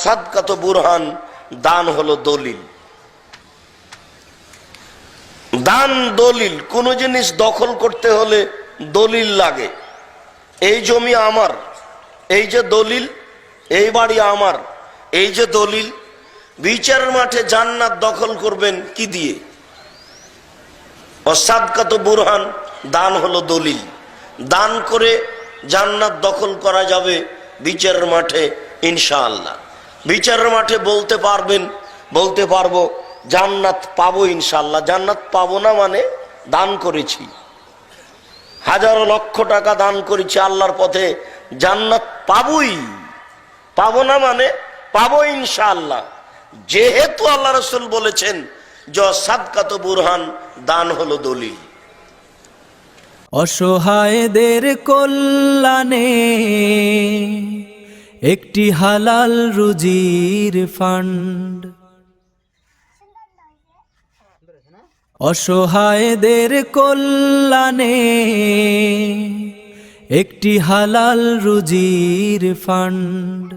সাদকাত বুরহান, দান হলো দলিল। দান দলিল। কোন জিনিস দখল করতে হলে দলিল লাগে। এই জমি আমার, এই যে দলিল, এই বাড়ি আমার, এই যে দলিল। বিচারের মাঠে জান্নাত দখল করবেন কি দিয়ে? সাদকাত বুরহান, দান হলো দলিল। দান করে জান্নাত দখল করা যাবে বিচারের মাঠে ইনশাআল্লাহ। বিচারের মাঠে বলতে পারবেন, বলতে পারবো জান্নাত পাবো ইনশাআল্লাহ। জান্নাত পাবো না মানে দান করেছি, হাজারো লক্ষ টাকা দান করেছি আল্লাহর পথে, জান্নাত পাবোই। পাবো না মানে পাবো ইনশাআল্লাহ। যেহেতু আল্লাহ রাসূল বলেছেন যে সাদকাত বুরহান, দান হলো দলিল। অসহায়দের কল্যাণে একটি হালাল রুজির ফান্ড। অসহায়দের কল্যাণে একটি হালাল রুজির ফান্ড।